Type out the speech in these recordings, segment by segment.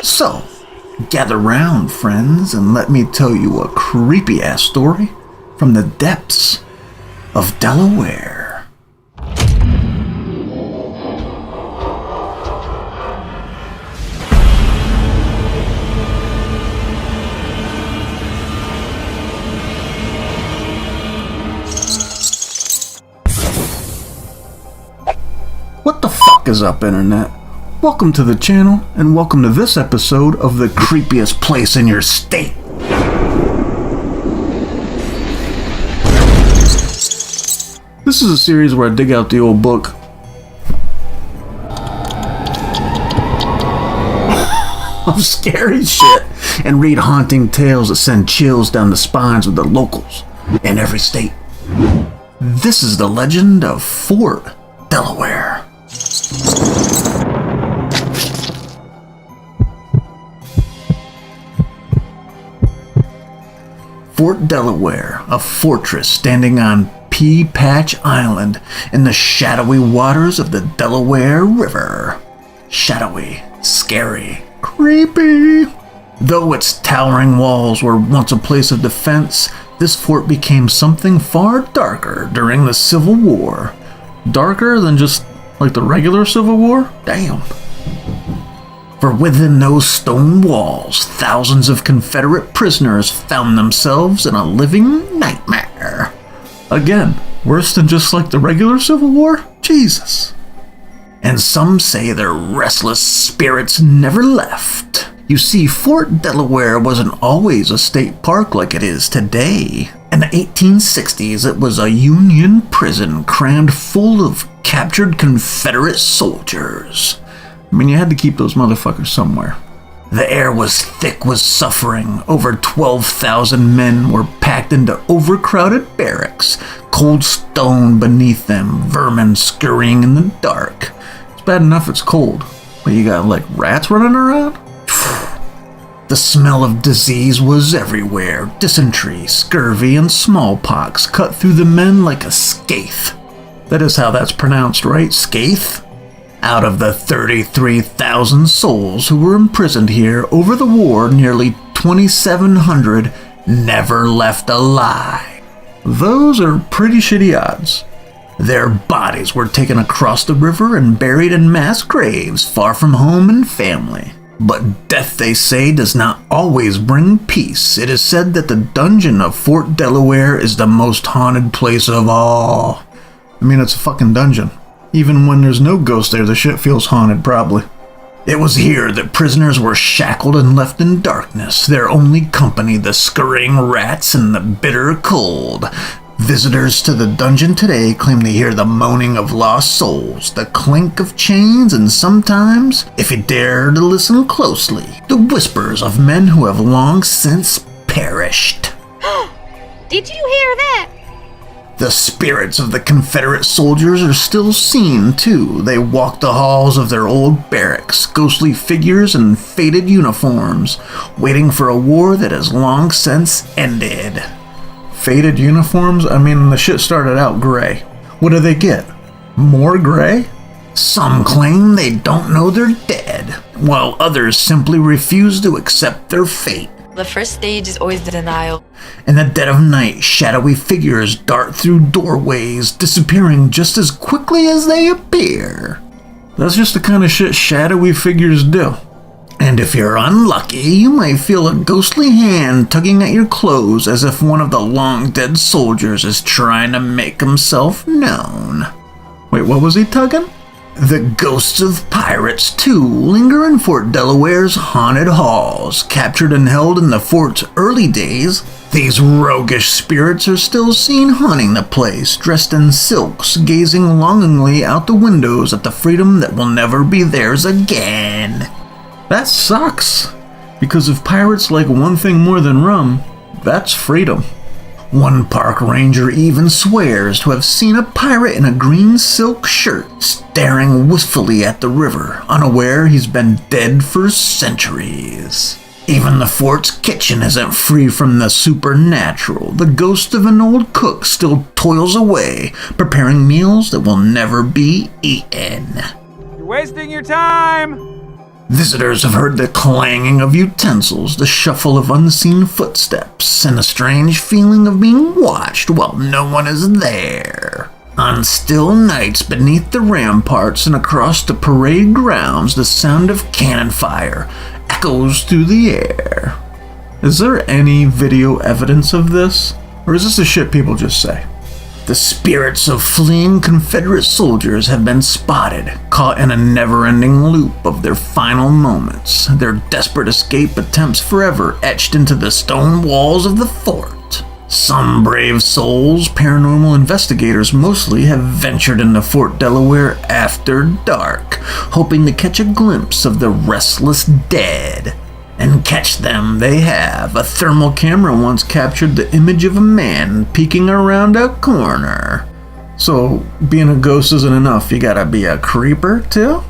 So, gather round, friends, and let me tell you a creepy-ass story from the depths of Delaware. What the fuck is up, Internet? Welcome to the channel, and welcome to this episode of the creepiest place in your state. This is a series where I dig out the old book of scary shit and read haunting tales that send chills down the spines of the locals in every state. This is the legend of Fort Delaware. Fort Delaware, a fortress standing on Pea Patch Island in the shadowy waters of the Delaware River. Shadowy, scary, creepy. Though its towering walls were once a place of defense, this fort became something far darker during the Civil War. Darker than just like the regular Civil War? Damn. For within those stone walls, thousands of Confederate prisoners found themselves in a living nightmare. Again, worse than just like the regular Civil War? Jesus. And some say their restless spirits never left. You see, Fort Delaware wasn't always a state park like it is today. In the 1860s, it was a Union prison crammed full of captured Confederate soldiers. I mean, you had to keep those motherfuckers somewhere. The air was thick with suffering. Over 12,000 men were packed into overcrowded barracks, cold stone beneath them, vermin scurrying in the dark. It's bad enough it's cold, but you got like rats running around? The smell of disease was everywhere. Dysentery, scurvy, and smallpox cut through the men like a scathe. That is how that's pronounced, right? Scathe? Out of the 33,000 souls who were imprisoned here over the war, nearly 2,700 never left alive. Those are pretty shitty odds. Their bodies were taken across the river and buried in mass graves far from home and family. But death, they say, does not always bring peace. It is said that the dungeon of Fort Delaware is the most haunted place of all. I mean, it's a fucking dungeon. Even when there's no ghost there, the shit feels haunted, probably. It was here that prisoners were shackled and left in darkness, their only company the scurrying rats and the bitter cold. Visitors to the dungeon today claim to hear the moaning of lost souls, the clink of chains, and sometimes, if you dare to listen closely, the whispers of men who have long since perished. Did you hear that? The spirits of the Confederate soldiers are still seen, too. They walk the halls of their old barracks, ghostly figures in faded uniforms, waiting for a war that has long since ended. Faded uniforms? I mean, the shit started out gray. What do they get? More gray? Some claim they don't know they're dead, while others simply refuse to accept their fate. The first stage is always the denial. In the dead of night, shadowy figures dart through doorways, disappearing just as quickly as they appear. That's just the kind of shit shadowy figures do. And if you're unlucky, you might feel a ghostly hand tugging at your clothes as if one of the long-dead soldiers is trying to make himself known. Wait, what was he tugging? The ghosts of pirates, too, linger in Fort Delaware's haunted halls. Captured and held in the fort's early days, these roguish spirits are still seen haunting the place, dressed in silks, gazing longingly out the windows at the freedom that will never be theirs again. That sucks, because if pirates like one thing more than rum, that's freedom. One park ranger even swears to have seen a pirate in a green silk shirt staring wistfully at the river, unaware he's been dead for centuries. Even the fort's kitchen isn't free from the supernatural. The ghost of an old cook still toils away, preparing meals that will never be eaten. You're wasting your time! Visitors have heard the clanging of utensils, the shuffle of unseen footsteps, and a strange feeling of being watched while no one is there. On still nights beneath the ramparts and across the parade grounds, the sound of cannon fire echoes through the air. Is there any video evidence of this? Or is this the shit people just say? The spirits of fleeing Confederate soldiers have been spotted, caught in a never-ending loop of their final moments, their desperate escape attempts forever etched into the stone walls of the fort. Some brave souls, paranormal investigators mostly, have ventured into Fort Delaware after dark, hoping to catch a glimpse of the restless dead. And catch them they have. A thermal camera once captured the image of a man peeking around a corner. So, being a ghost isn't enough, you gotta be a creeper too?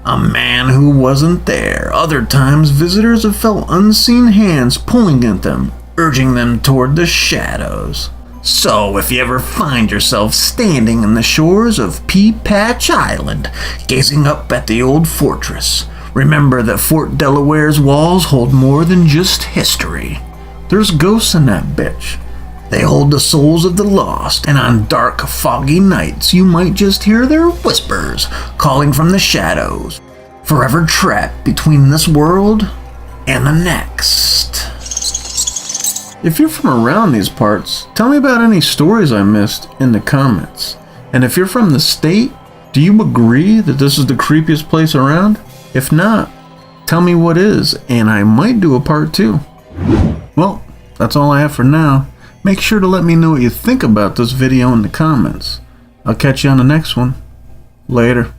A man who wasn't there. Other times, visitors have felt unseen hands pulling at them, urging them toward the shadows. So, if you ever find yourself standing in the shores of Pea Patch Island, gazing up at the old fortress, remember that Fort Delaware's walls hold more than just history. There's ghosts in that bitch. They hold the souls of the lost, and on dark, foggy nights, you might just hear their whispers calling from the shadows, forever trapped between this world and the next. If you're from around these parts, tell me about any stories I missed in the comments. And if you're from the state, do you agree that this is the creepiest place around? If not, tell me what is, and I might do a part 2. Well, that's all I have for now. Make sure to let me know what you think about this video in the comments. I'll catch you on the next one. Later.